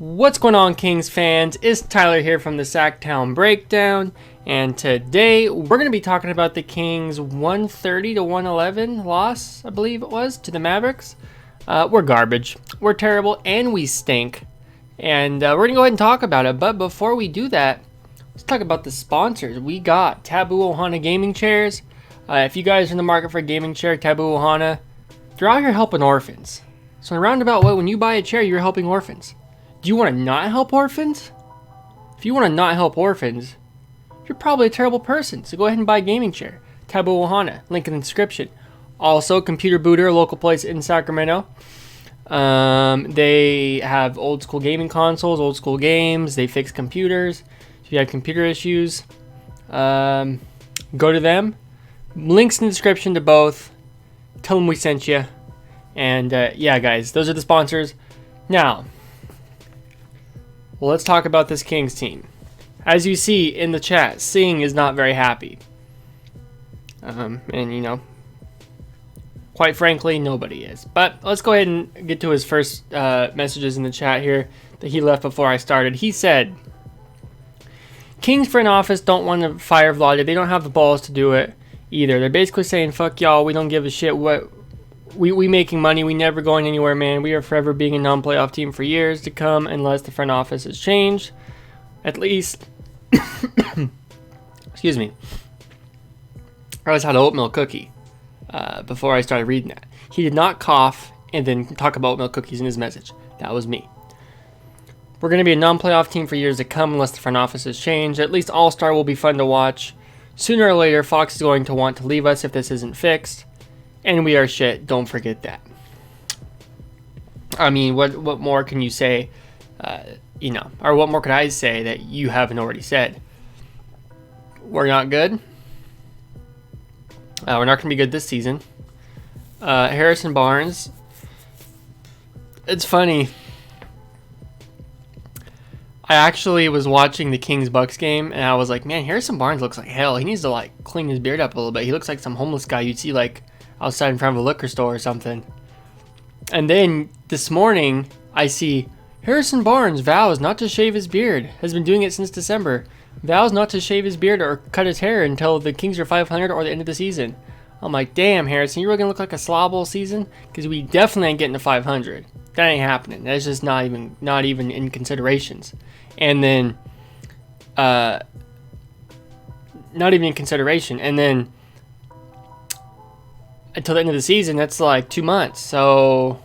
What's going on, Kings fans? It's Tyler here from the Sacktown Breakdown, and today we're going to be talking about the Kings' 130 to 111 loss, I believe it was, to the Mavericks. We're garbage, we're terrible, and we stink. And we're going to go ahead and talk about it, but before we do that, let's talk about the sponsors. We got Taboo Ohana gaming chairs. If you guys are in the market for a gaming chair, Taboo Ohana, they're out here helping orphans. So in a roundabout way, when you buy a chair, you're helping orphans. Do you want to not help orphans? If you want to not help orphans, you're probably a terrible person. So go ahead and buy a gaming chair. Taboo Ohana, link in the description. Also, Computer Booter, a local place in Sacramento. They have old school gaming consoles, old school games. They fix computers. If you have computer issues, go to them. Links in the description to both. Tell them we sent you. And yeah, guys, those are the sponsors. Now, well, let's talk about this Kings team. As you see in the chat, Singh is not very happy. And, you know, quite frankly, nobody is. But let's go ahead and get to his first messages in the chat here that he left before I started. He said, Kings front office don't want to fire Vlade. They don't have the balls to do it either. They're basically saying, fuck y'all, we don't give a shit what... We making money, we never going anywhere, man. We are forever being a non-playoff team for years to come unless the front office has changed. At least, excuse me. I just had an oatmeal cookie before I started reading that. He did not cough and then talk about oatmeal cookies in his message. That was me. We're going to be a non-playoff team for years to come unless the front office has changed. At least All-Star will be fun to watch. Sooner or later, Fox is going to want to leave us if this isn't fixed. And we are shit. Don't forget that. I mean, what more can you say? You know, or what more could I say that you haven't already said? We're not good. We're not going to be good this season. Harrison Barnes. It's funny. I actually was watching the Kings-Bucks game, and I was like, man, Harrison Barnes looks like hell. He needs to, like, clean his beard up a little bit. He looks like some homeless guy you'd see, like, outside in front of a liquor store or something. And then this morning, I see Harrison Barnes vows not to shave his beard. Has been doing it since December. Vows not to shave his beard or cut his hair until the Kings are 500 or the end of the season. I'm like, damn, Harrison, you really gonna look like a slob all season? Because we definitely ain't getting to 500. That ain't happening. That's just not even in considerations. And then, not even in consideration. And then, until the end of the season, that's like 2 months. So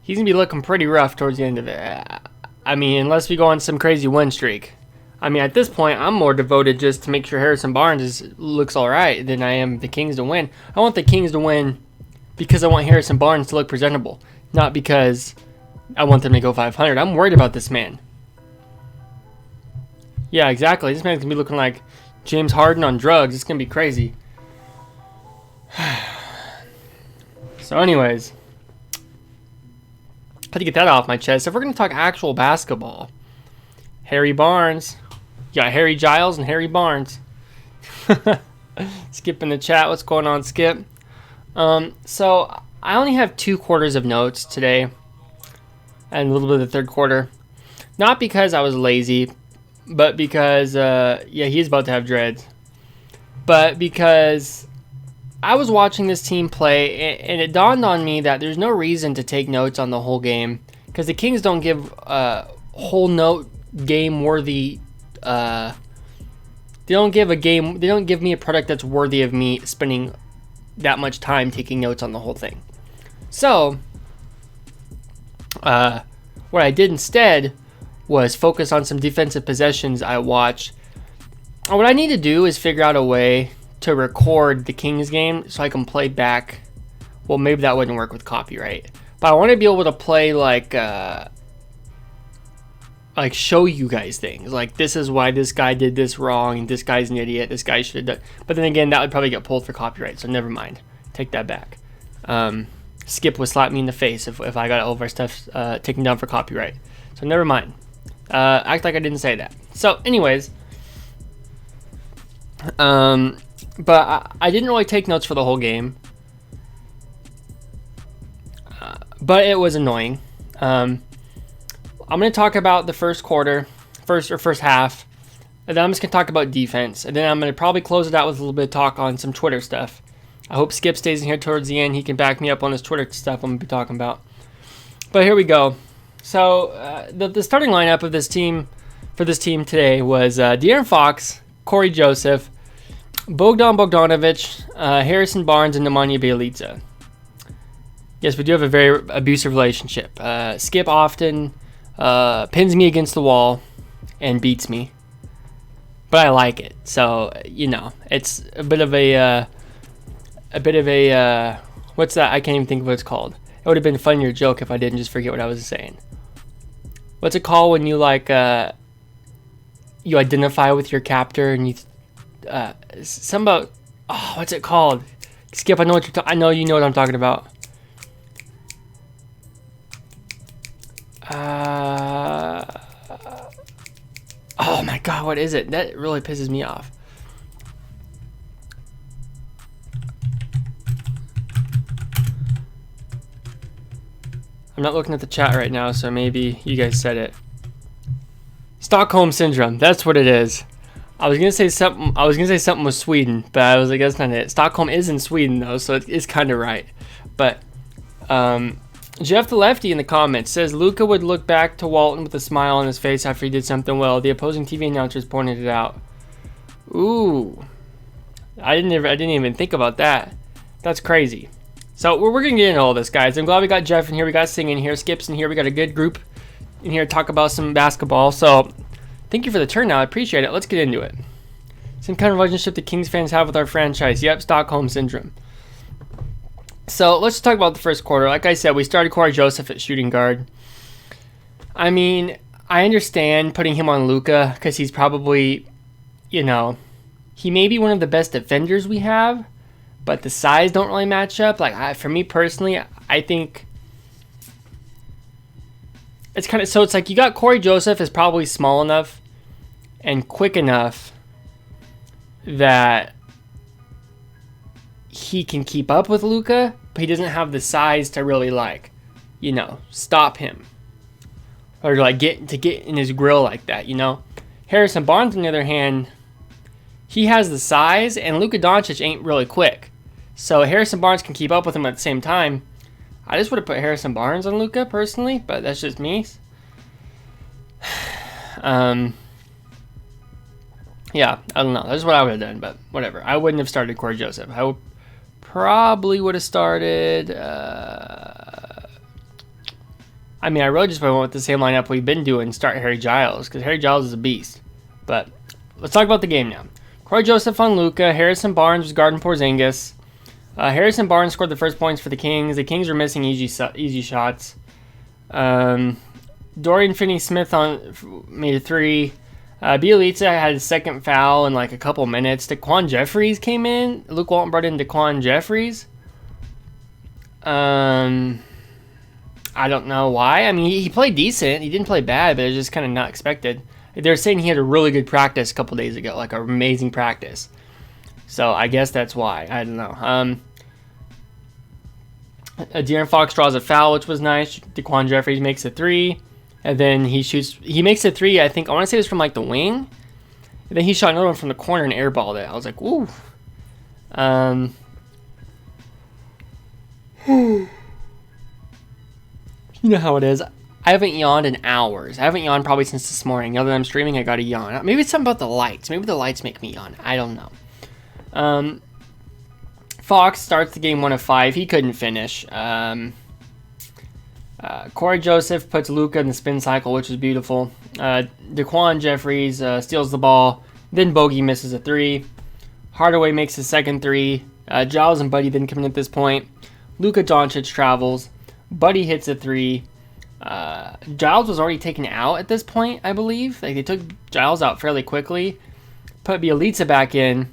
he's going to be looking pretty rough towards the end of it. I mean, unless we go on some crazy win streak. I mean, at this point, I'm more devoted just to make sure Harrison Barnes looks all right than I am the Kings to win. I want the Kings to win because I want Harrison Barnes to look presentable, not because I want them to go 500. I'm worried about this man. Yeah, exactly. This man's going to be looking like James Harden on drugs. It's going to be crazy. So anyways, had to get that off my chest. If we're going to talk actual basketball, Harry Barnes. You got Harry Giles and Harry Barnes. Skip in the chat. What's going on, Skip? So I only have 2 quarters of notes today and a little bit of the third quarter. Not because I was lazy, but because, yeah, he's about to have dreads. But because I was watching this team play, and it dawned on me that there's no reason to take notes on the whole game because the Kings don't give whole note game worthy. They don't give me a product that's worthy of me spending that much time taking notes on the whole thing. So, what I did instead was focus on some defensive possessions I watched. And what I need to do is figure out a way to record the Kings game so I can play back. Well, maybe that wouldn't work with copyright, but I want to be able to play like show you guys things like this is why this guy did this wrong and this guy's an idiot, this guy should have done. But then again, that would probably get pulled for copyright, so never mind, take that back. Skip would slap me in the face if I got all of our stuff taken down for copyright, so never mind. Act like I didn't say that. So anyways, but I didn't really take notes for the whole game. But it was annoying. I'm going to talk about the first half, and then I'm just going to talk about defense, and then I'm going to probably close it out with a little bit of talk on some Twitter stuff. I hope Skip stays in here towards the end. He can back me up on this Twitter stuff I'm going to be talking about. But here we go. So the starting lineup of this team for this team today was De'Aaron Fox, Corey Joseph, Bogdan Bogdanovic, Harrison Barnes, and Nemanja Bjelica. Yes, we do have a very abusive relationship. Skip often pins me against the wall and beats me, but I like it. So it's a bit of a what's that? I can't even think of what it's called. It would have been a funnier joke if I didn't just forget what I was saying. What's it called when you you identify with your captor and you what's it called? Skip, I know what I know you know what I'm talking about. Oh my god, what is it? That really pisses me off. I'm not looking at the chat right now, so maybe you guys said it. Stockholm syndrome. That's what it is. I was gonna say something with Sweden, but I was like, that's not it. Stockholm is in Sweden though, so it's kind of right. But Jeff the Lefty in the comments says Luka would look back to Walton with a smile on his face after he did something well. The opposing TV announcers pointed it out. Ooh, I didn't even think about that. That's crazy. So we're gonna get into all this, guys. I'm glad we got Jeff in here. We got Sing in here. Skip's in here. We got a good group in here to talk about some basketball. So thank you for the turnout. I appreciate it. Let's get into it. Some kind of relationship the Kings fans have with our franchise. Yep, Stockholm syndrome. So let's talk about the first quarter. Like I said, we started Corey Joseph at shooting guard. I mean, I understand putting him on Luka because he's probably, he may be one of the best defenders we have, but the size don't really match up. For me personally, I think it's kind of, so it's like you got Corey Joseph is probably small enough and quick enough that he can keep up with Luka, but he doesn't have the size to really stop him or get in his grill like that. Harrison Barnes on the other hand, he has the size, and Luka Doncic ain't really quick, so Harrison Barnes can keep up with him at the same time. I just would have put Harrison Barnes on Luka personally, but that's just me. Yeah, I don't know. That's what I would have done, but whatever. I wouldn't have started Corey Joseph. I probably would have started. I really just went with the same lineup we've been doing. Start Harry Giles because Harry Giles is a beast. But let's talk about the game now. Corey Joseph on Luka. Harrison Barnes was guarding Porzingis. Harrison Barnes scored the first points for the Kings. The Kings were missing easy shots. Dorian Finney-Smith made a three. Bjelica had his second foul in a couple minutes. Daquan Jeffries came in. Luke Walton brought in Daquan Jeffries. I don't know why. I mean, he played decent. He didn't play bad, but it was just kind of not expected. They're saying he had a really good practice a couple days ago, an amazing practice. So I guess that's why. I don't know. De'Aaron Fox draws a foul, which was nice. Daquan Jeffries makes a three. And then he makes a three, I want to say it was from the wing. And then he shot another one from the corner and airballed it. I was like, ooh. You know how it is. I haven't yawned in hours. I haven't yawned probably since this morning. Other than I'm streaming, I got to yawn. Maybe it's something about the lights. Maybe the lights make me yawn. I don't know. Fox starts the game 1 of 5. He couldn't finish. Corey Joseph puts Luka in the spin cycle, which is beautiful. Daquan Jeffries steals the ball. Then Bogey misses a three. Hardaway makes his second three. Giles and Buddy then come in at this point. Luka Doncic travels. Buddy hits a three. Giles was already taken out at this point, I believe. They took Giles out fairly quickly. Put Bjelica back in.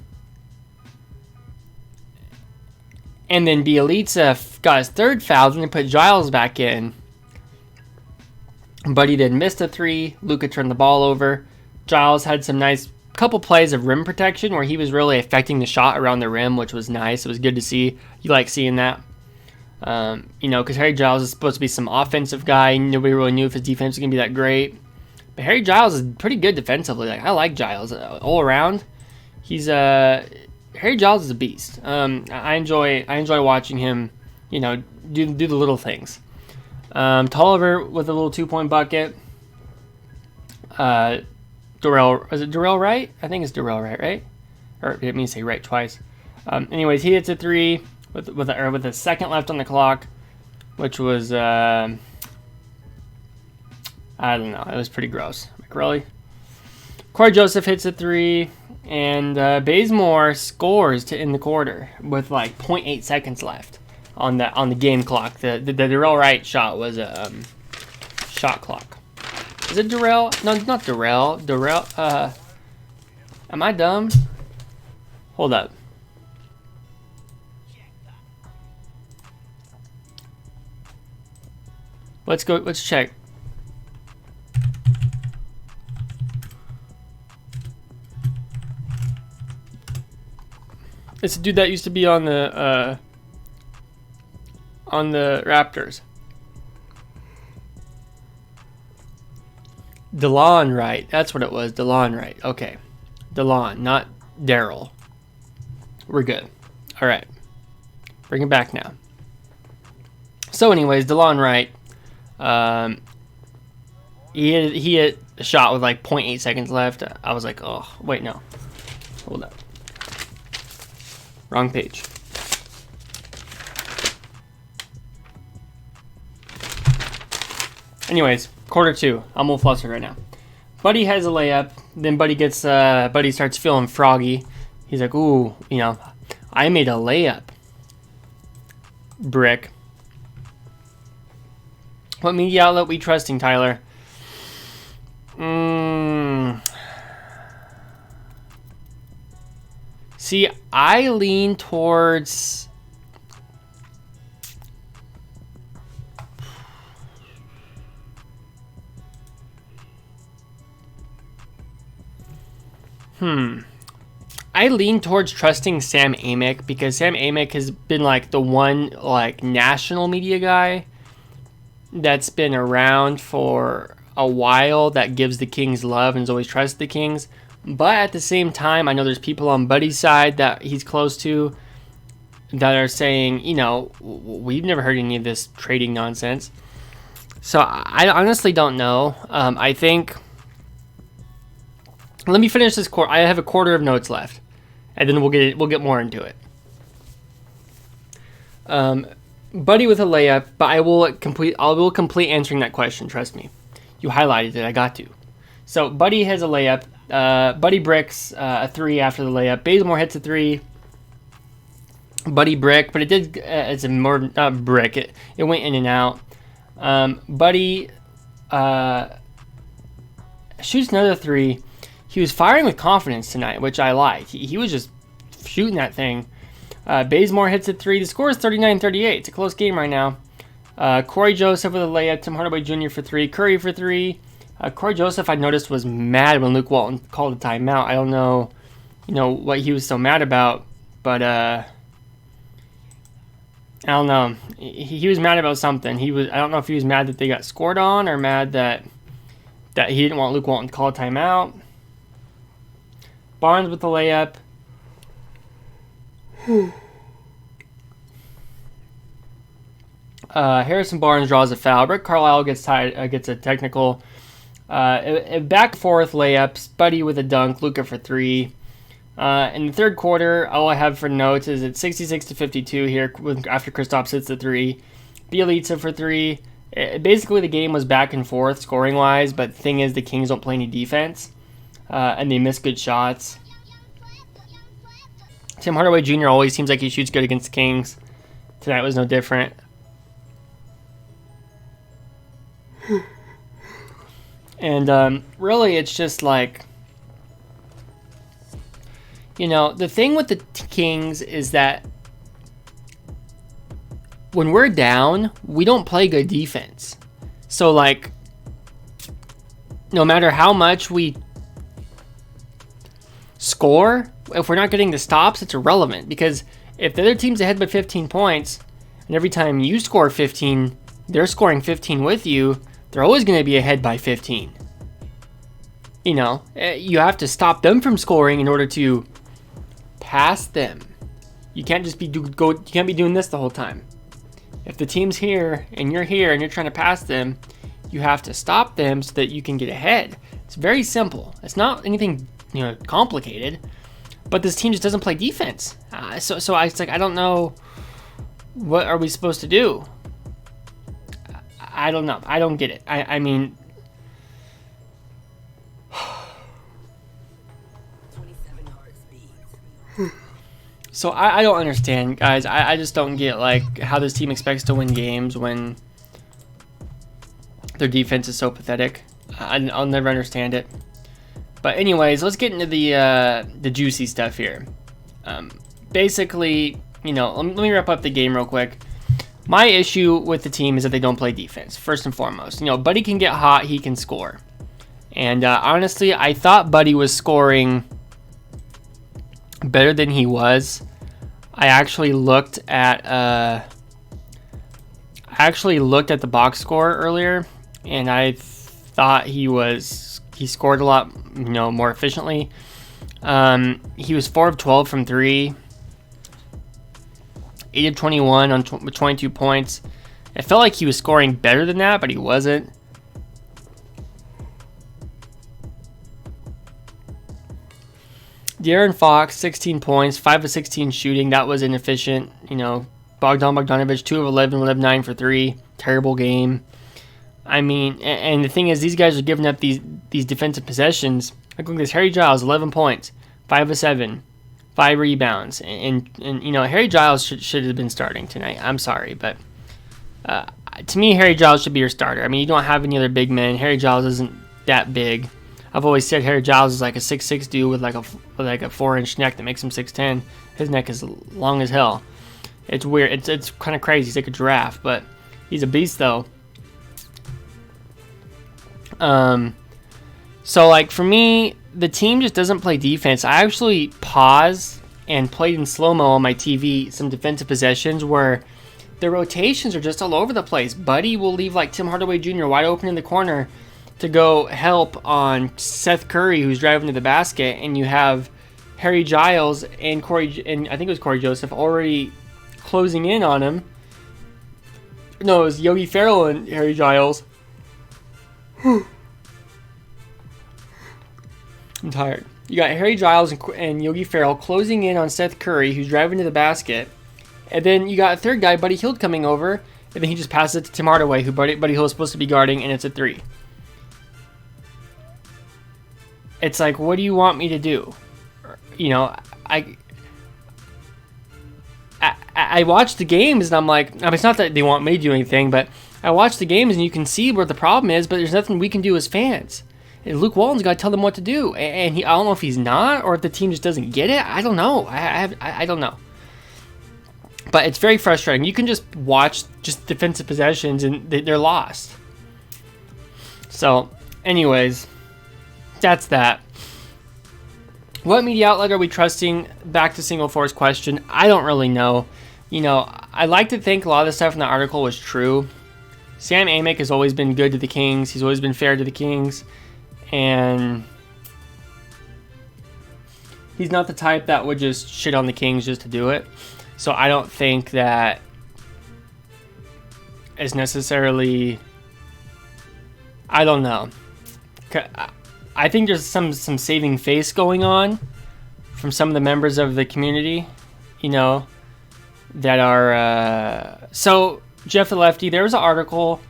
And then Bjelica got his third foul, and then put Giles back in. Buddy then missed a three. Luka turned the ball over. Giles had some nice couple plays of rim protection where he was really affecting the shot around the rim, which was nice. It was good to see. You like seeing that. You know, because Harry Giles is supposed to be some offensive guy. Nobody really knew if his defense was going to be that great. But Harry Giles is pretty good defensively. Like, I like Giles all around. He's Harry Giles is a beast. I enjoy watching him, you know, do the little things. Tolliver with a little 2-point bucket. Darrell, is it Darrell Wright? I think it's Darrell Wright, right? Or it means say right twice. Anyways, he hits a 3 with a second left on the clock, which was I don't know. It was pretty gross. Like, really? Corey Joseph hits a 3, and Bazemore scores to end the quarter with like 0.8 seconds left on the game clock. The Darrell Wright shot was a shot clock. Is it Darrell? No, it's not Darrell. Darrell. Am I dumb? Hold up. Let's go. Let's check. It's a dude that used to be on the Raptors. DeLon Wright. That's what it was. DeLon Wright. Okay. DeLon, not Daryl. We're good. All right. Bring it back now. So anyways, DeLon Wright, he hit a shot with like 0.8 seconds left. I was like, oh, wait, no. Hold up. Wrong page. Anyways, quarter 2. I'm a little flustered right now. Buddy has a layup. Then Buddy starts feeling froggy. He's like, ooh, you know, I made a layup. Brick. What media outlet we trusting, Tyler? See, I lean towards... I lean towards trusting Sam Amick because Sam Amick has been like the one like national media guy that's been around for a while that gives the Kings love and has always trusted the Kings. But at the same time, I know there's people on Buddy's side that he's close to that are saying, you know, we've never heard any of this trading nonsense. So I honestly don't know. I think... Let me finish this quarter. I have a quarter of notes left, and then we'll get more into it. Buddy with a layup, but I will complete answering that question. Trust me, you highlighted it. I got to. So Buddy has a layup. Buddy bricks a 3 after the layup. Bazemore hits a 3. Buddy brick, but it did. It's a more not brick. It went in and out. Buddy shoots another 3. He was firing with confidence tonight, which I liked. He was just shooting that thing. Bazemore hits a 3. The score is 39-38. It's a close game right now. Corey Joseph with a layup. Tim Hardaway Jr. for 3. Curry for 3. Corey Joseph, I noticed, was mad when Luke Walton called a timeout. I don't know, what he was so mad about, but I don't know. He was mad about something. I don't know if he was mad that they got scored on or mad that he didn't want Luke Walton to call a timeout. Barnes with the layup. Harrison Barnes draws a foul. Rick Carlisle gets a technical. Back and forth layups. Buddy with a dunk. Luka for 3. In the third quarter, all I have for notes is it's 66-52 here after Kristaps hits the 3. Bielitsa for 3. Basically, the game was back and forth scoring-wise, but the thing is the Kings don't play any defense, and they miss good shots. Tim Hardaway Jr. always seems like he shoots good against the Kings. Tonight was no different. And really, it's just like, the thing with the Kings is that when we're down, we don't play good defense. So, like, no matter how much we score, if we're not getting the stops, it's irrelevant. Because if the other team's ahead by 15 points, And every time you score 15, they're scoring 15 with you. They're always going to be ahead by 15. You know, you have to stop them from scoring in order to pass them. You can't just you can't be doing this the whole time. If the team's here and you're trying to pass them, you have to stop them so that you can get ahead. It's very simple. It's not anything, you know, complicated. But this team just doesn't play defense. So it's like, I don't know, what are we supposed to do? I don't know. I don't get it. I mean, so I don't understand, guys. I just don't get like how this team expects to win games when their defense is so pathetic. I'll never understand it. But anyways, let's get into the juicy stuff here. Basically, you know, let me wrap up the game real quick. My issue with the team is that they don't play defense, first and foremost. You know, Buddy can get hot, he can score. And honestly, I thought Buddy was scoring better than he was. I actually looked at the box score earlier, and I thought he scored a lot, you know, more efficiently. He was 4 of 12 from 3, 8 of 21 with 22 points. It felt like he was scoring better than that, but he wasn't. De'Aaron Fox, 16 points, 5 of 16 shooting. That was inefficient. You know, Bogdanovic, 2 of 11, 11-9 for 3. Terrible game. I mean, and the thing is, these guys are giving up these defensive possessions. Like, look at this. Harry Giles, 11 points, 5 of 7, 5 rebounds. And you know, Harry Giles should have been starting tonight. I'm sorry, but to me, Harry Giles should be your starter. I mean, you don't have any other big men. Harry Giles isn't that big. I've always said Harry Giles is like a 6'6" dude with like a 4-inch neck that makes him 6'10". His neck is long as hell. It's weird. It's kind of crazy. He's like a giraffe, but he's a beast though. So like for me, the team just doesn't play defense. I actually paused and played in slow-mo on my TV some defensive possessions where the rotations are just all over the place. Buddy will leave like Tim Hardaway Jr. wide open in the corner to go help on Seth Curry, who's driving to the basket, and you have Harry Giles and I think it was Corey Joseph already closing in on him. No, it was Yogi Ferrell and Harry Giles. I'm tired. You got Harry Giles and Yogi Ferrell closing in on Seth Curry, who's driving to the basket. And then you got a third guy, Buddy Hield, coming over. And then he just passes it to Tim Hardaway, who Buddy Hield is supposed to be guarding, and it's a 3. It's like, what do you want me to do? You know, I watch the games, and I'm like, I mean, it's not that they want me to do anything, but I watch the games, and you can see where the problem is, but there's nothing we can do as fans. And Luke Walton's got to tell them what to do. And I don't know if he's not, or if the team just doesn't get it. I don't know. I don't know. But it's very frustrating. You can just watch just defensive possessions, and they're lost. So, anyways, that's that. What media outlet are we trusting? Back to Single Force question. I don't really know. You know, I like to think a lot of the stuff in the article was true. Sam Amick has always been good to the Kings. He's always been fair to the Kings. And he's not the type that would just shit on the Kings just to do it. So I don't think that is necessarily... I don't know. I think there's some saving face going on from some of the members of the community, you know, that are... So, Jeff the Lefty, there was an article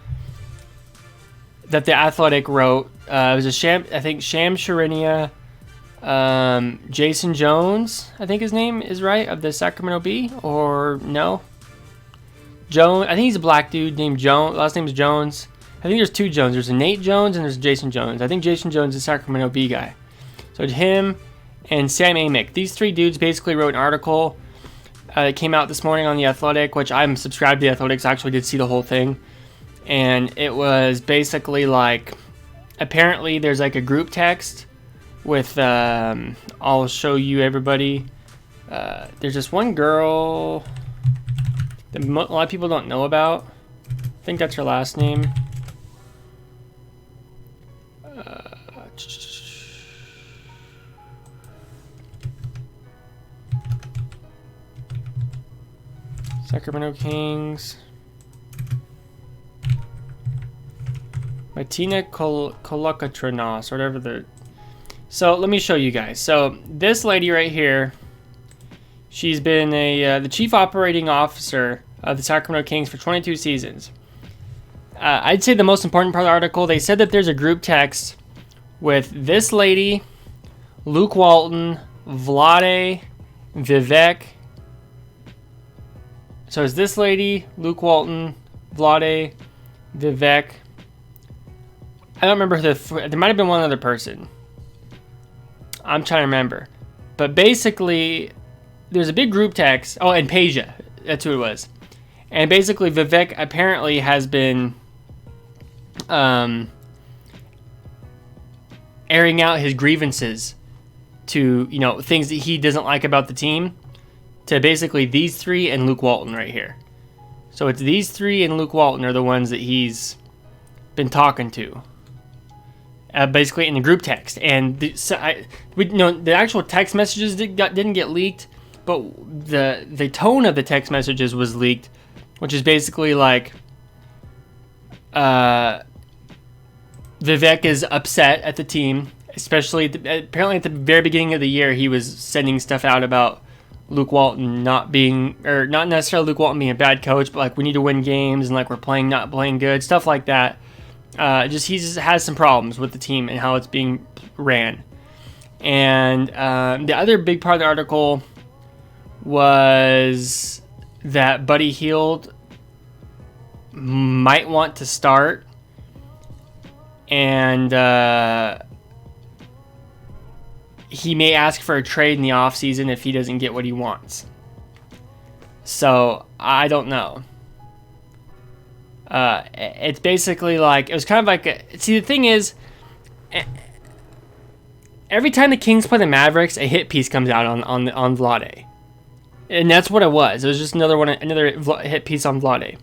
that The Athletic wrote. It was Sham Charania, Jason Jones, I think his name is right, of the Sacramento Bee, or no? Jones, I think he's a black dude named Jones. Last name is Jones. I think there's 2 Jones. There's a Nate Jones and there's Jason Jones. I think Jason Jones is a Sacramento Bee guy. So it's him and Sam Amick. These 3 dudes basically wrote an article that came out this morning on The Athletic, which I'm subscribed to The Athletic, so I actually did see the whole thing. And it was basically like, apparently there's like a group text with, I'll show you everybody. There's this one girl that a lot of people don't know about. I think that's her last name. Sacramento Kings. Martina Colocatronos, or whatever the... So let me show you guys. So this lady right here, she's been the chief operating officer of the Sacramento Kings for 22 seasons. I'd say the most important part of the article, they said that there's a group text with this lady, Luke Walton, Vlade, Vivek. So it's this lady, Luke Walton, Vlade, Vivek. I don't remember there might have been one other person. I'm trying to remember. But basically, there's a big group text. Oh, and Peja. That's who it was. And basically, Vivek apparently has been airing out his grievances to, things that he doesn't like about the team, to basically these three and Luke Walton right here. So it's these three and Luke Walton are the ones that he's been talking to. Basically in the group text, and the actual text messages didn't get leaked, but the tone of the text messages was leaked, which is basically like Vivek is upset at the team, especially apparently at the very beginning of the year he was sending stuff out about Luke Walton not necessarily Luke Walton being a bad coach, but like we need to win games and like we're not playing good, stuff like that. He just has some problems with the team and how it's being ran. And the other big part of the article was that Buddy Hield might want to start, and he may ask for a trade in the offseason if he doesn't get what he wants. So I don't know. It's basically like, it was kind of like see, the thing is, every time the Kings play the Mavericks, a hit piece comes out on Vlade, and that's what it was. It was just another hit piece on Vlade.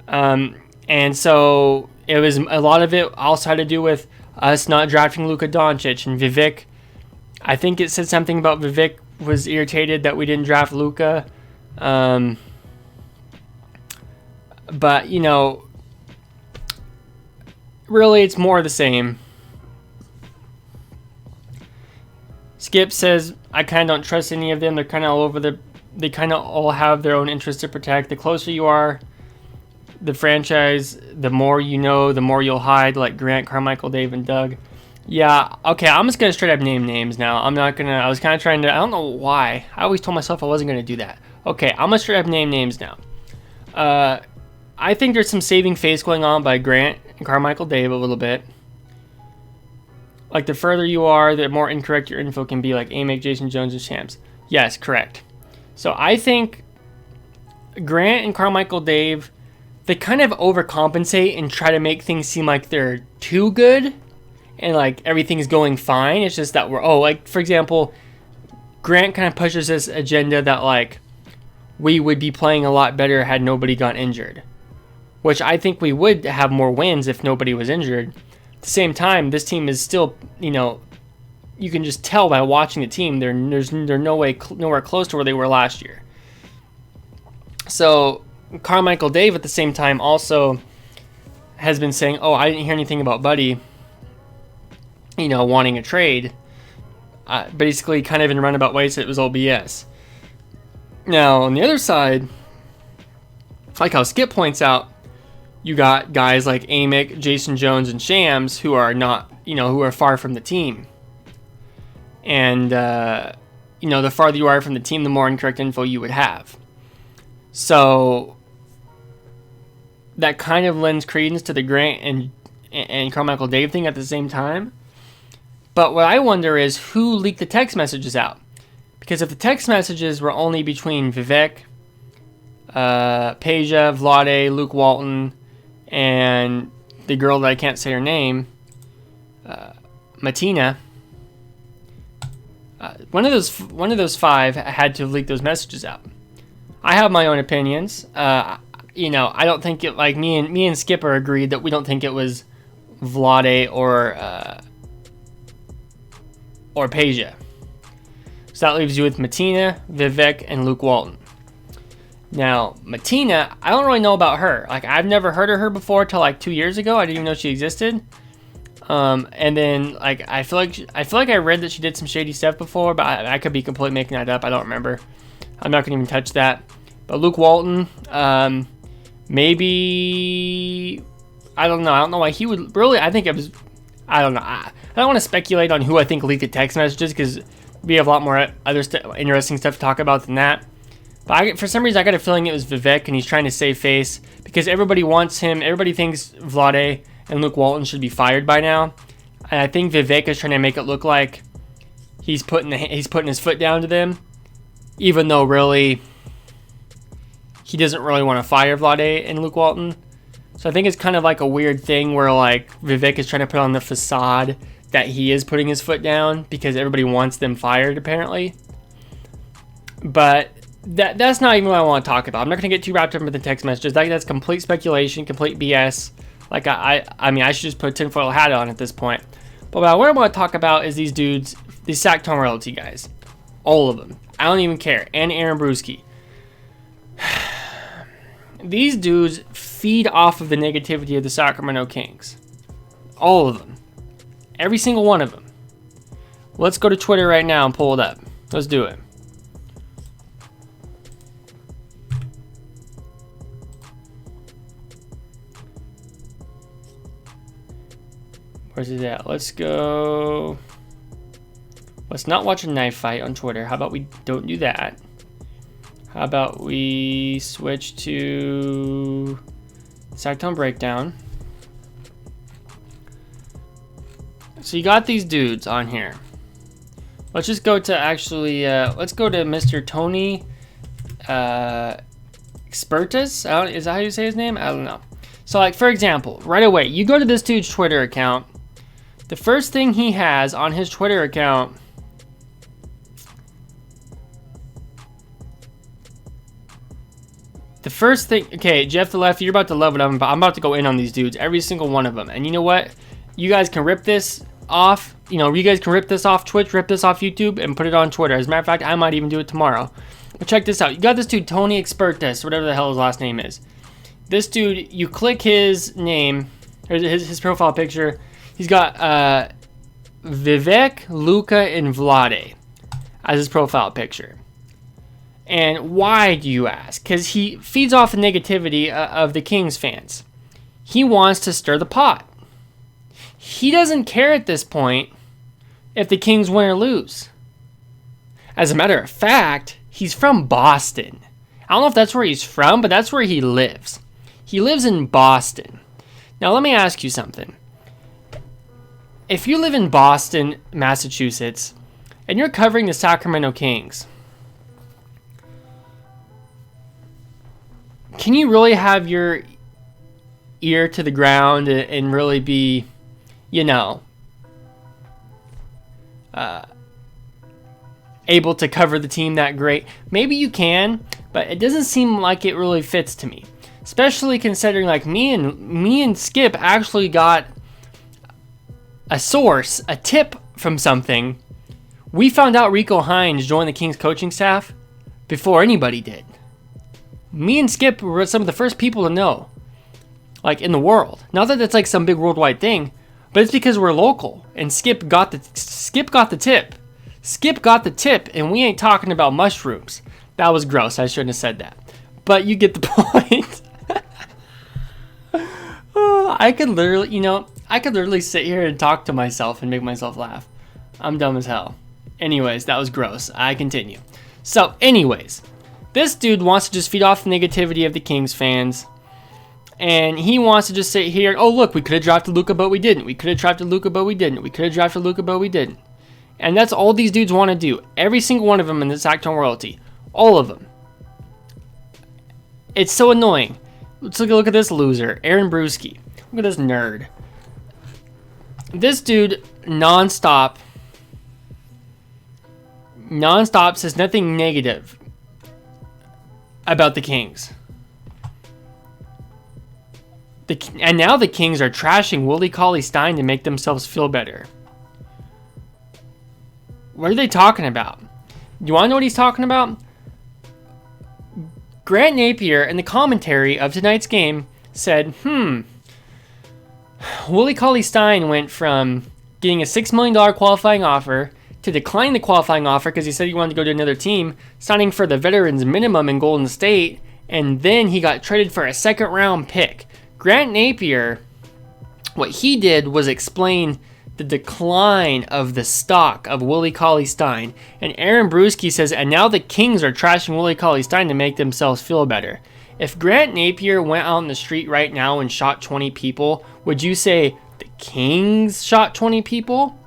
And so it was, a lot of it also had to do with us not drafting Luka Doncic and Vivek. I think it said something about Vivek was irritated that we didn't draft Luka. But, really it's more of the same. Skip says, I kind of don't trust any of them. They're kind of they kind of all have their own interests to protect. The closer you are, the franchise, the more you know, the more you'll hide, like Grant, Carmichael, Dave, and Doug. Yeah, okay, I'm just going to straight up name names now. I was kind of trying to, I don't know why. I always told myself I wasn't going to do that. Okay, I'm going to straight up name names now. I think there's some saving face going on by Grant and Carmichael Dave a little bit. Like, the further you are, the more incorrect your info can be, like Amick, Jason Jones, and Shams. Yes, correct. So I think Grant and Carmichael Dave, they kind of overcompensate and try to make things seem like they're too good and like everything's going fine. It's just that for example, Grant kind of pushes this agenda that like we would be playing a lot better had nobody got injured, which I think we would have more wins if nobody was injured. At the same time, this team is still, you can just tell by watching the team, they're nowhere close to where they were last year. So Carmichael Dave at the same time also has been saying, I didn't hear anything about Buddy, wanting a trade. Basically kind of in roundabout ways, it was all BS. Now, on the other side, like how Skip points out, you got guys like Amick, Jason Jones, and Shams who are not, who are far from the team. And, the farther you are from the team, the more incorrect info you would have. So that kind of lends credence to the Grant and Carmichael Dave thing at the same time. But what I wonder is who leaked the text messages out. Because if the text messages were only between Vivek, Peja, Vlade, Luke Walton, and the girl that I can't say her name, Martina, one of those five had to leak those messages out. I have my own opinions. You know, I don't think it, like me and Skipper agreed that we don't think it was Vlade or Peja. So that leaves you with Matina, Vivek, and Luke Walton. Now, Matina, I don't really know about her. Like, I've never heard of her before till like 2 years ago. I didn't even know she existed. And then, like, I feel like I read that she did some shady stuff before, but I could be completely making that up. I don't remember. I'm not gonna even touch that. But Luke Walton, maybe, I don't know. I don't know why he would really. I think it was. I don't know. I don't want to speculate on who I think leaked the text messages because we have a lot more other interesting stuff to talk about than that. But for some reason, I got a feeling it was Vivek, and he's trying to save face because everybody wants him. Everybody thinks Vlade and Luke Walton should be fired by now, and I think Vivek is trying to make it look like he's putting his foot down to them, even though really he doesn't really want to fire Vlade and Luke Walton. So I think it's kind of like a weird thing where like Vivek is trying to put on the facade that he is putting his foot down because everybody wants them fired apparently. But that's not even what I want to talk about. I'm not going to get too wrapped up with the text messages. That's complete speculation, complete BS. Like, I mean, I should just put a tinfoil hat on at this point. But what I want to talk about is these dudes, these Sactom Royalty guys. All of them. I don't even care. And Aaron Brewski. These dudes feed off of the negativity of the Sacramento Kings. All of them. Every single one of them. Let's go to Twitter right now and pull it up. Let's do it. Where's it at? Let's go. Let's not watch a knife fight on Twitter. How about we don't do that? How about we switch to Sactom Breakdown? So you got these dudes on here. Let's just go to actually, let's go to Mr. Tony Expertus. Is that how you say his name? I don't know. So like, for example, right away, you go to this dude's Twitter account. The first thing he has on his Twitter account okay, Jeff the Lefty, you're about to love it, but I'm about to go in on these dudes, every single one of them. And you know what? You guys can rip this off. You know, you guys can rip this off Twitch, rip this off YouTube, and put it on Twitter. As a matter of fact, I might even do it tomorrow. But check this out. You got this dude, Tony Expertus, whatever the hell his last name is. This dude, you click his name, or his profile picture. He's got Vivek, Luka, and Vlade as his profile picture. And why, do you ask? Because he feeds off the negativity of the Kings fans. He wants to stir the pot. He doesn't care at this point if the Kings win or lose. As a matter of fact, he's from Boston. I don't know if that's where he's from, but that's where he lives. He lives in Boston. Now, let me ask you something. If you live in Boston, Massachusetts, and you're covering the Sacramento Kings, can you really have your ear to the ground and really be, you know, able to cover the team that great? Maybe you can, but it doesn't seem like it really fits to me. Especially considering like me and Skip actually got a source, a tip from something. We found out Rico Hines joined the Kings coaching staff before anybody did. Me and Skip were some of the first people to know, like in the world. Not that it's like some big worldwide thing, but it's because we're local. And Skip got the tip. Skip got the tip, and we ain't talking about mushrooms. That was gross. I shouldn't have said that. But you get the point. I could literally sit here and talk to myself and make myself laugh. I'm dumb as hell. Anyways, that was gross. I continue. So, anyways, this dude wants to just feed off the negativity of the Kings fans. And he wants to just sit here, oh, look, we could have drafted Luka, but we didn't. We could have drafted Luka, but we didn't. We could have drafted Luka, but we didn't. And that's all these dudes want to do. Every single one of them in this Sactom Royalty. All of them. It's so annoying. Let's look at this loser, Aaron Brewski. Look at this nerd. This dude nonstop says nothing negative about the Kings. And now the Kings are trashing Willie Cauley-Stein to make themselves feel better. What are they talking about? You want to know what he's talking about? Grant Napier, in the commentary of tonight's game, said, Willie Cauley-Stein went from getting a $6 million qualifying offer to decline the qualifying offer because he said he wanted to go to another team, signing for the veterans minimum in Golden State, and then he got traded for a second-round pick. Grant Napier, what he did was explain the decline of the stock of Willie Cauley-Stein. And Aaron Bruski says, and now the Kings are trashing Willie Cauley-Stein to make themselves feel better. If Grant Napier went out in the street right now and shot 20 people, would you say the Kings shot 20 people?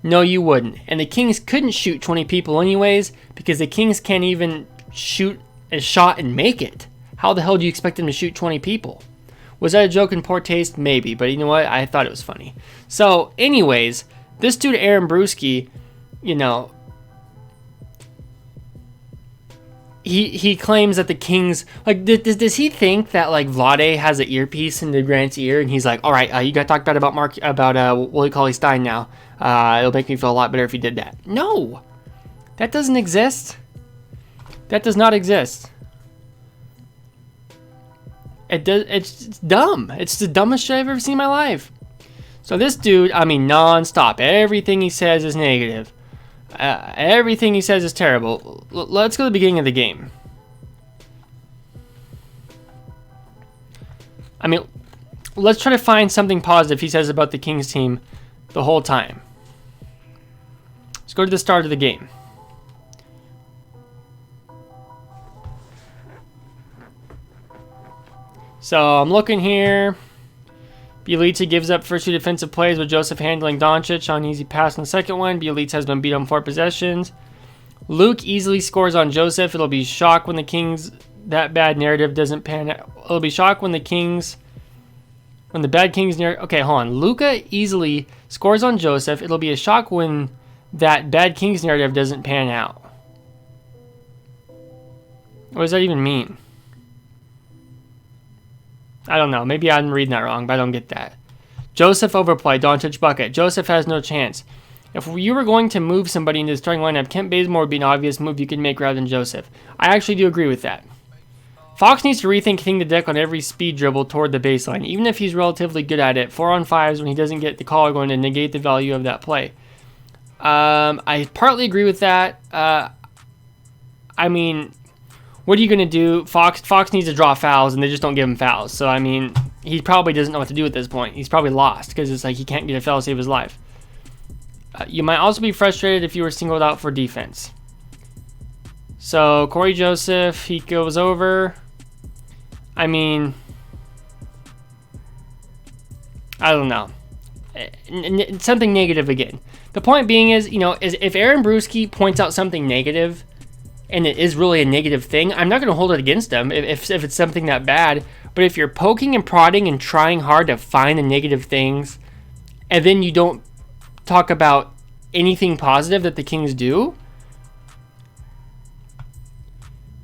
No, you wouldn't. And the Kings couldn't shoot 20 people anyways because the Kings can't even shoot a shot and make it. How the hell do you expect them to shoot 20 people? Was that a joke in poor taste? Maybe, but you know what? I thought it was funny. So, anyways, this dude Aaron Bruski, you know, he claims that the Kings, like, does he think that, like, Vlade has an earpiece into Grant's ear and he's like, all right, you got to talk bad about Willie Cauley-Stein now. It'll make me feel a lot better if you did that. No, that doesn't exist. That does not exist. It's dumb. It's the dumbest shit I've ever seen in my life. So this dude, I mean, non-stop. Everything he says is negative. Everything he says is terrible. Let's go to the beginning of the game. I mean, let's try to find something positive he says about the Kings team the whole time. Let's go to the start of the game. So I'm looking here. Bielitsa gives up first two defensive plays with Joseph handling Doncic on easy pass on the second one. Bielitsa has been beat on 4 possessions. Luke easily scores on Joseph. It'll be shock when the Kings, that bad narrative doesn't pan out. It'll be shock when the bad Kings narrative. Okay, hold on. Luka easily scores on Joseph. It'll be a shock when that bad Kings narrative doesn't pan out. What does that even mean? I don't know. Maybe I'm reading that wrong, but I don't get that. Joseph overplay, Doncic bucket. Joseph has no chance. If you were going to move somebody into the starting lineup, Kent Bazemore would be an obvious move you could make rather than Joseph. I actually do agree with that. Fox needs to rethink hitting the deck on every speed dribble toward the baseline, even if he's relatively good at it. 4-on-5s when he doesn't get the call are going to negate the value of that play. I partly agree with that. I mean, what are you going to do? Fox needs to draw fouls, and they just don't give him fouls. So, I mean, he probably doesn't know what to do at this point. He's probably lost because it's like he can't get a foul to save his life. You might also be frustrated if you were singled out for defense. So, Corey Joseph, he goes over. I mean, I don't know. Something negative again. The point being is, you know, if Aaron Bruski points out something negative, and it is really a negative thing, I'm not going to hold it against him if it's something that bad. But if you're poking and prodding and trying hard to find the negative things, and then you don't talk about anything positive that the Kings do,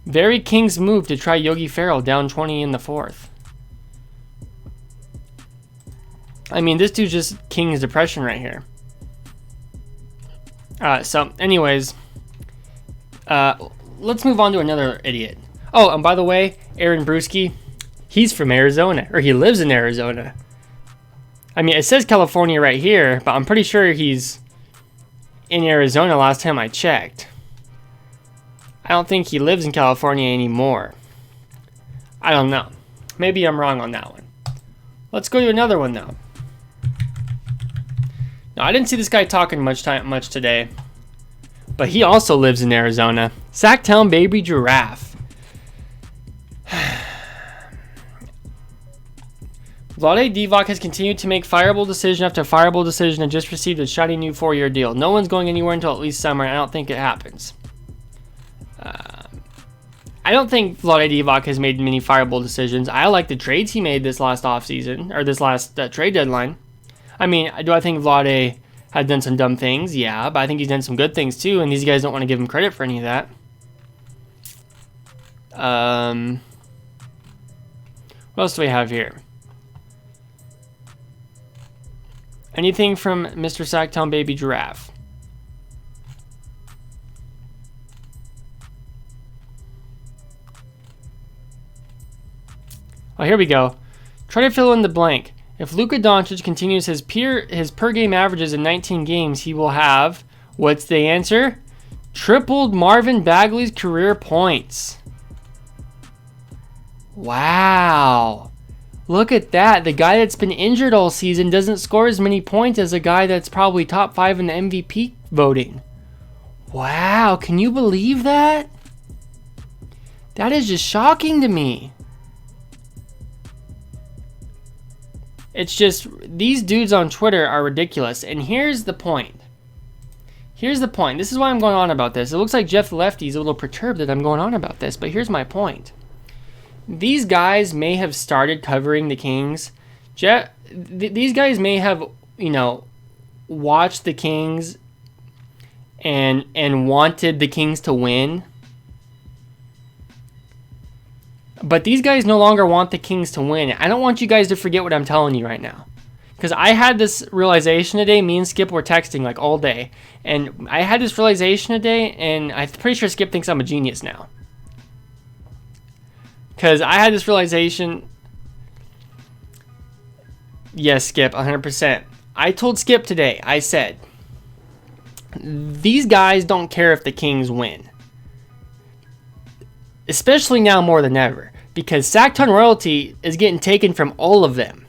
very Kings move to try Yogi Ferrell down 20 in the fourth. I mean, this dude's just Kings depression right here. So, anyways, let's move on to another idiot. Oh, and by the way, Aaron Bruski, he's from Arizona, or he lives in Arizona. I mean, it says California right here, but I'm pretty sure he's in Arizona last time I checked. I don't think he lives in California anymore. I don't know. Maybe I'm wrong on that one. Let's go to another one, though. Now, I didn't see this guy talking much today, but he also lives in Arizona. Sacktown Baby Giraffe. Vlade Divac has continued to make fireable decision after fireable decision and just received a shiny new 4-year deal. No one's going anywhere until at least summer, and I don't think it happens. I don't think Vlade Divac has made many fireable decisions. I like the trades he made this last offseason, or this last trade deadline. I mean, do I think Vlade had done some dumb things? Yeah, but I think he's done some good things too, and these guys don't want to give him credit for any of that. What else do we have here? Anything from Mr. Sacktown Baby Giraffe? Oh, here we go. Try to fill in the blank. If Luka Doncic continues his per game averages in 19 games, he will have, what's the answer? Tripled Marvin Bagley's career points. Wow. Look at that. The guy that's been injured all season doesn't score as many points as a guy that's probably top 5 in the MVP voting. Wow. Can you believe that? That is just shocking to me. It's just, these dudes on Twitter are ridiculous. And here's the point. Here's the point. This is why I'm going on about this. It looks like Jeff Lefty's a little perturbed that I'm going on about this, but here's my point. These guys may have started covering the Kings. These guys may have, watched the Kings and wanted the Kings to win. But these guys no longer want the Kings to win. I don't want you guys to forget what I'm telling you right now. Because I had this realization today. Me and Skip were texting like all day. And I had this realization today, and I'm pretty sure Skip thinks I'm a genius now. Because I had this realization. Yes, Skip, 100%. I told Skip today, I said, these guys don't care if the Kings win. Especially now more than ever. Because Sacktown royalty is getting taken from all of them.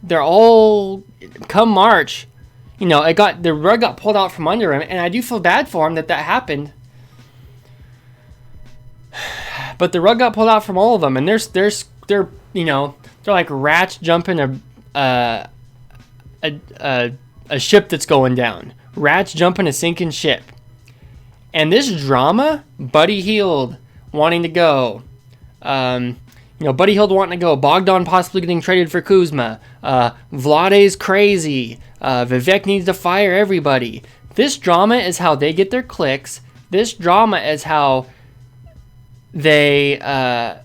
They're all, come March, the rug got pulled out from under him. And I do feel bad for him that happened. But the rug got pulled out from all of them. And they're like rats jumping a ship that's going down. Rats jumping a sinking ship. And this drama, Buddy Hield wanting to go. Buddy Hield wanting to go. Bogdan possibly getting traded for Kuzma. Vlade's crazy. Vivek needs to fire everybody. This drama is how they get their clicks. This drama is how they, they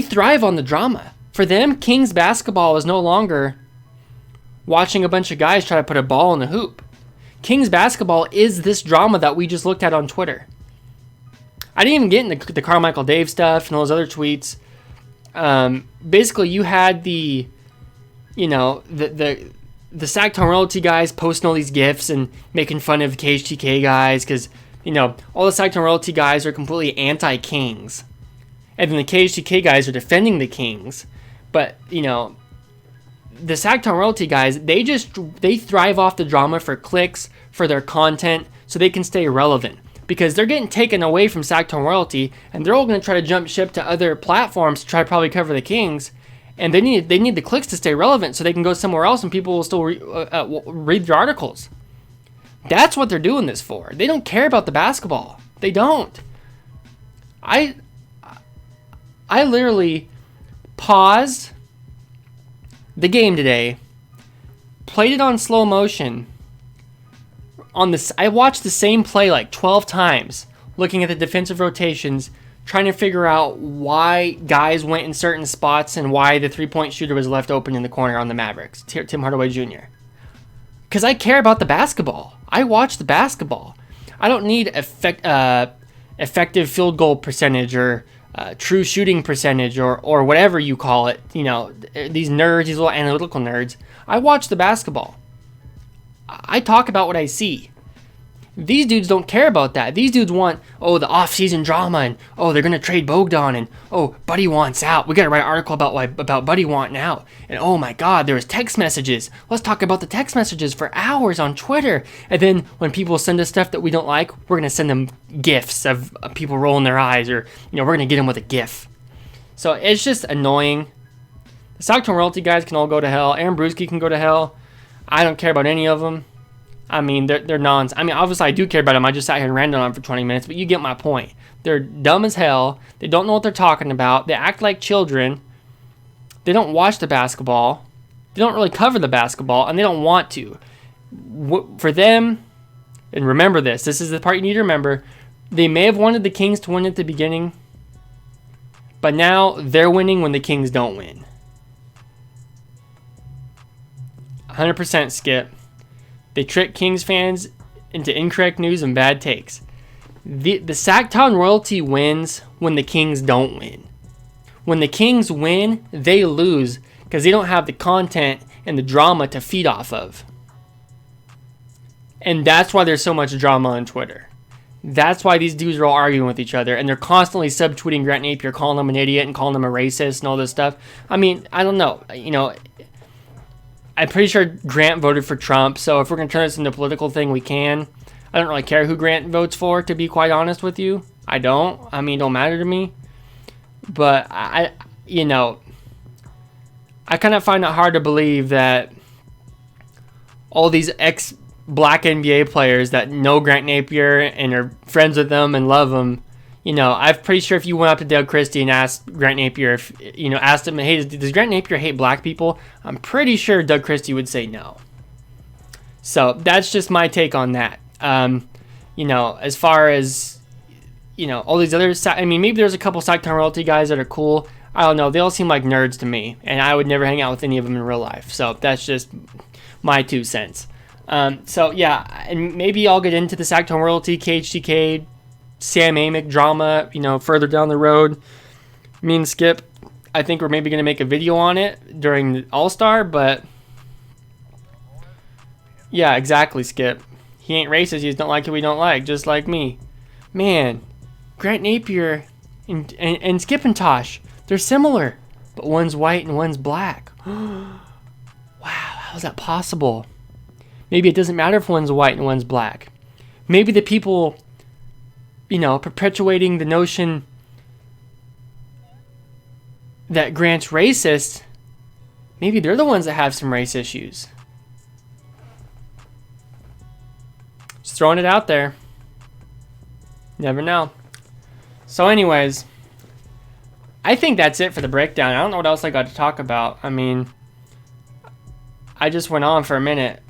thrive on the drama. For them, Kings basketball is no longer watching a bunch of guys try to put a ball in the hoop. Kings basketball is this drama that we just looked at on Twitter. I didn't even get into the Carmichael Dave stuff and all those other tweets. Basically, you had the Sacktown royalty guys posting all these GIFs and making fun of KHTK guys because, all the Sacktown royalty guys are completely anti-Kings. And then the KHTK guys are defending the Kings. But, the Sacktown royalty guys, they thrive off the drama for clicks, for their content, so they can stay relevant. Because they're getting taken away from Sacktown royalty, and they're all going to try to jump ship to other platforms to try to probably cover the Kings. And they need the clicks to stay relevant so they can go somewhere else and people will still read their articles. That's what they're doing this for. They don't care about the basketball. They don't. I literally paused the game today, played it on slow motion. I watched the same play like 12 times, looking at the defensive rotations, trying to figure out why guys went in certain spots and why the three-point shooter was left open in the corner on the Mavericks, Tim Hardaway Jr. Because I care about the basketball. I watch the basketball. I don't need effective field goal percentage or true shooting percentage or whatever you call it. These nerds, these little analytical nerds. I watch the basketball. I talk about what I see. These dudes don't care about that. These dudes want, the off-season drama, and, they're going to trade Bogdan, and, Buddy wants out. We got to write an article about Buddy wanting out. And, oh my God, there was text messages. Let's talk about the text messages for hours on Twitter. And then when people send us stuff that we don't like, we're going to send them GIFs of people rolling their eyes, or, we're going to get them with a GIF. So it's just annoying. The Sacktown royalty guys can all go to hell. Aaron Brewski can go to hell. I don't care about any of them. I mean, they're nons. I mean, obviously I do care about them. I just sat here and ranted on them for 20 minutes, but you get my point. They're dumb as hell. They don't know what they're talking about. They act like children. They don't watch the basketball. They don't really cover the basketball, and they don't want to. For them, and remember this is the part you need to remember, They may have wanted the Kings to win at the beginning, but now they're winning when the Kings don't win. 100% Skip. They trick Kings fans into incorrect news and bad takes. The Sacktown royalty wins when the Kings don't win. When the Kings win, they lose because they don't have the content and the drama to feed off of. And that's why there's so much drama on Twitter. That's why these dudes are all arguing with each other, and they're constantly subtweeting Grant Napier, calling him an idiot and calling him a racist and all this stuff. I mean, I don't know. You know, I'm pretty sure Grant voted for Trump, so if we're going to turn this into a political thing, we can. I don't really care who Grant votes for, to be quite honest with you. I don't. I mean, it don't matter to me. But, you know, I kind of find it hard to believe that all these ex-black NBA players that know Grant Napier and are friends with him and love him, you know, I'm pretty sure if you went up to Doug Christie and asked Grant Napier, if, you know, asked him, hey, does Grant Napier hate black people? I'm pretty sure Doug Christie would say no. So that's just my take on that. You know, as far as, you know, all these other, I mean, maybe there's a couple Sacktown royalty guys that are cool. I don't know. They all seem like nerds to me, and I would never hang out with any of them in real life. So that's just my 2 cents. So yeah, and maybe I'll get into the Sacktown royalty, KHTK, Sam Amick drama, you know, further down the road. Me and Skip, I think we're maybe going to make a video on it during the All-Star, but yeah, exactly, Skip. He ain't racist, he just don't like who we don't like, just like me. Man, Grant Napier and Skip and Tosh, they're similar, but one's white and one's black. Wow, how is that possible? Maybe it doesn't matter if one's white and one's black. Maybe the people, you know, perpetuating the notion that Grant's racist, maybe they're the ones that have some race issues. Just throwing it out there. Never know. So anyways, I think that's it for the breakdown. I don't know what else I got to talk about. I mean, I just went on for a minute.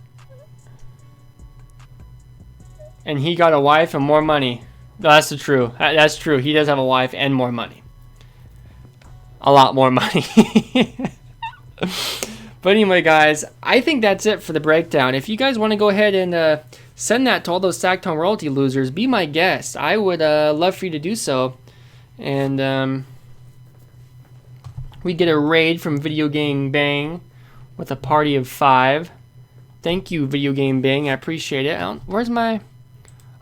And he got a wife and more money. That's true. That's true. He does have a wife and more money. A lot more money. But anyway, guys, I think that's it for the breakdown. If you guys want to go ahead and send that to all those Sacktown royalty losers, be my guest. I would love for you to do so. And we get a raid from Video Game Bang with a party of 5. Thank you, Video Game Bang. I appreciate it. Where's my...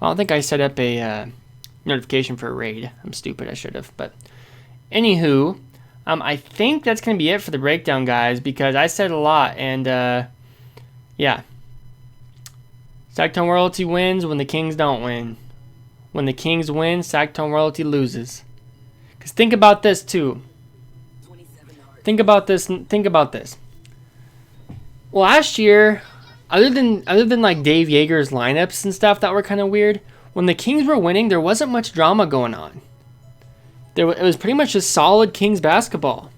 I don't think I set up a notification for a raid. I'm stupid. I should have. But anywho, I think that's going to be it for the breakdown, guys, because I said a lot. And, yeah. Sacktown royalty wins when the Kings don't win. When the Kings win, Sacktown royalty loses. Because think about this, too. Think about this. Think about this. Last year... Other than like Dave Yeager's lineups and stuff that were kind of weird, when the Kings were winning, there wasn't much drama going on. It was pretty much just solid Kings basketball.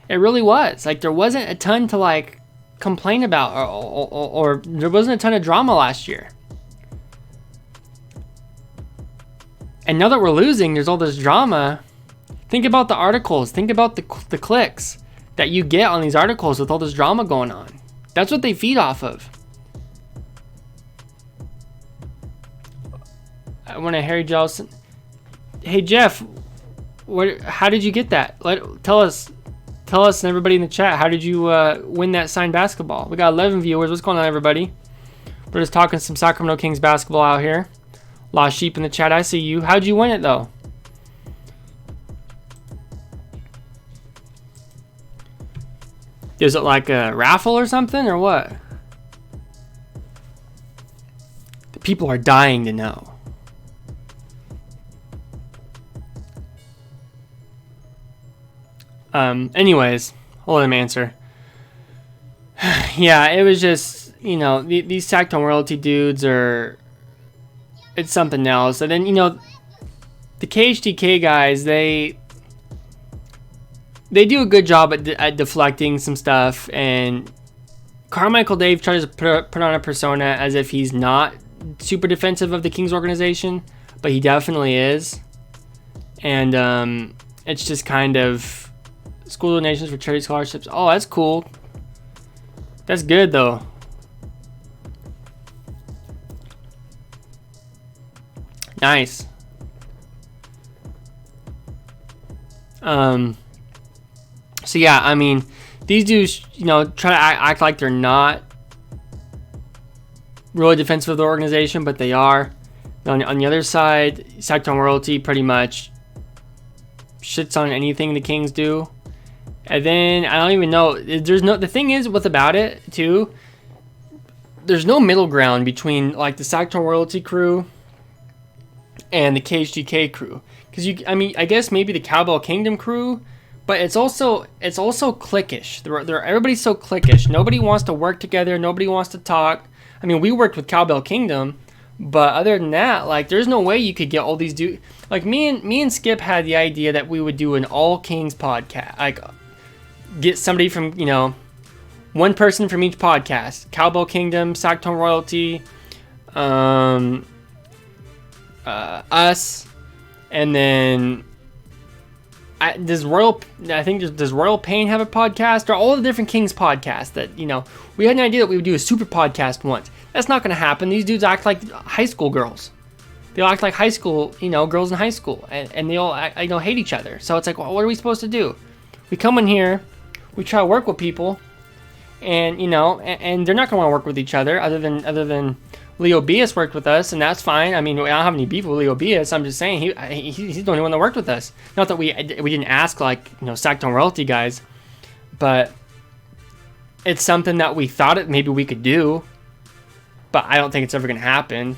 It really was. Like, there wasn't a ton to like complain about, or there wasn't a ton of drama last year. And now that we're losing, there's all this drama. Think about the articles. Think about the clicks that you get on these articles with all this drama going on. That's what they feed off of. I want a Harry Jellison. Hey Jeff, how did you get that? Tell us and everybody in the chat. How did you win that signed basketball? We got 11 viewers. What's going on, everybody? We're just talking some Sacramento Kings basketball out here. Lost sheep in the chat. I see you. How'd you win it though? Is it like a raffle or something, or what? The people are dying to know. Anyways, I'll let him answer. Yeah, it was just, you know, these Sacktown royalty dudes are... It's something else. And then, you know, the KHTK guys, they do a good job at deflecting some stuff, and Carmichael Dave tries to put on a persona as if he's not super defensive of the Kings organization. but he definitely is. And it's just kind of school donations for charity scholarships. Oh, that's cool. That's good though. Nice. So yeah, I mean, these dudes, you know, try to act like they're not really defensive of the organization, but they are. On the other side, Sacramento Royalty pretty much shits on anything the Kings do. And then I don't even know. The thing is about it too. There's no middle ground between like the Sacramento Royalty crew and the KHGK crew, because I guess maybe the Cowbell Kingdom crew, but it's also cliquish. Everybody's so cliquish. Nobody wants to work together. Nobody wants to talk. I mean, we worked with Cowbell Kingdom, but other than that, like, there's no way you could get all these dudes. Like me and Skip had the idea that we would do an all Kings podcast. Like, get somebody from, you know, one person from each podcast. Cowbell Kingdom, Sacramento Royalty, us, and then does Royal Pain have a podcast? Or all the different Kings podcasts that, you know, we had an idea that we would do a super podcast once. That's not going to happen. These dudes act like high school girls. They all act like high school, you know, girls in high school, and they all, hate each other. So it's like, well, what are we supposed to do? We come in here, we try to work with people, and, you know, and they're not going to want to work with each other other than Leo Bias worked with us, and that's fine. I mean, I don't have any beef with Leo Bias. I'm just saying he's the only one that worked with us. Not that we didn't ask, like, you know, Sacramento Royalty guys, but it's something that we thought maybe we could do, but I don't think it's ever going to happen.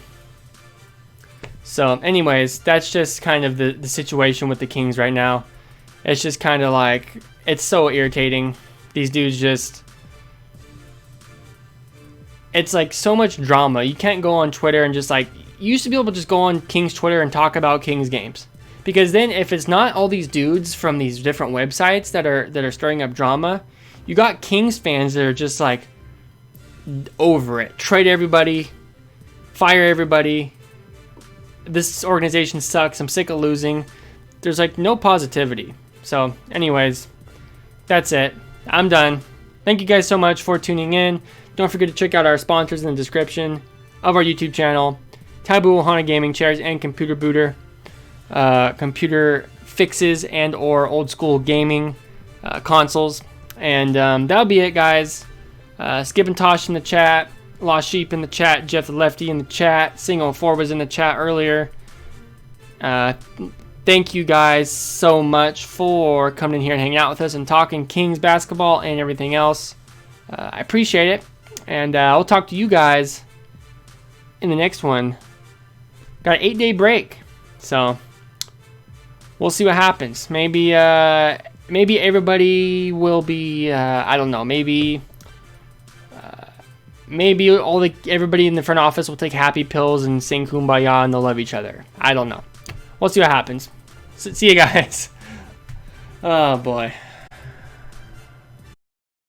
So, anyways, that's just kind of the situation with the Kings right now. It's just kind of like, it's so irritating. These dudes just... It's like so much drama. You can't go on Twitter and just like... You used to be able to just go on Kings Twitter and talk about Kings games. Because then if it's not all these dudes from these different websites that are stirring up drama, you got Kings fans that are just like over it. Trade everybody. Fire everybody. This organization sucks. I'm sick of losing. There's like no positivity. So anyways, that's it. I'm done. Thank you guys so much for tuning in. Don't forget to check out our sponsors in the description of our YouTube channel. Taboo Ohana Gaming Chairs and Computer Booter. Computer fixes and or old school gaming consoles. And that'll be it, guys. Skip and Tosh in the chat. Lost Sheep in the chat. Jeff the Lefty in the chat. Single 4 was in the chat earlier. Thank you guys so much for coming in here and hanging out with us and talking Kings basketball and everything else. I appreciate it. And I'll talk to you guys in the next one. Got an 8-day break. So we'll see what happens. Maybe everybody will be, I don't know, maybe everybody in the front office will take happy pills and sing Kumbaya and they'll love each other. I don't know. We'll see what happens. See you guys. Oh boy.